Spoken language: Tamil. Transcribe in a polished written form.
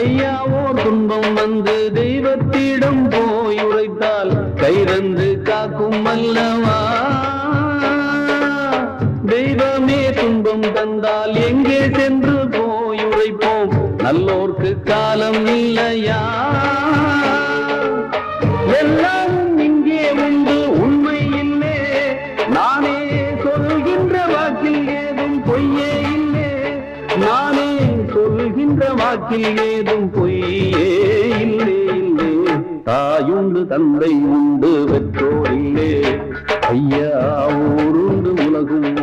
ஐயாவோ துன்பம் வந்து தெய்வத்திடம் போய் உரைத்தால் கைரந்து காக்கும் அல்லவா? தெய்வமே துன்பம் தந்தால் எங்கே சென்று போய் உரைப்போம்? நல்லோர்க்கு காலம் இல்லையா? எல்லாம் இங்கே உண்டு, உண்மை இல்லை. நானே சொல்கின்ற வாக்கில் ஏதும் பொய்யே இல்லை. நானே சொல்கின்ற வாக்கில் ஏதும் பொய்யே இல்லை. இல்லை தாயுண்டு தந்தை உண்டு பெற்றோர் இல்லை. ஐயா ஊருண்டு உலகும்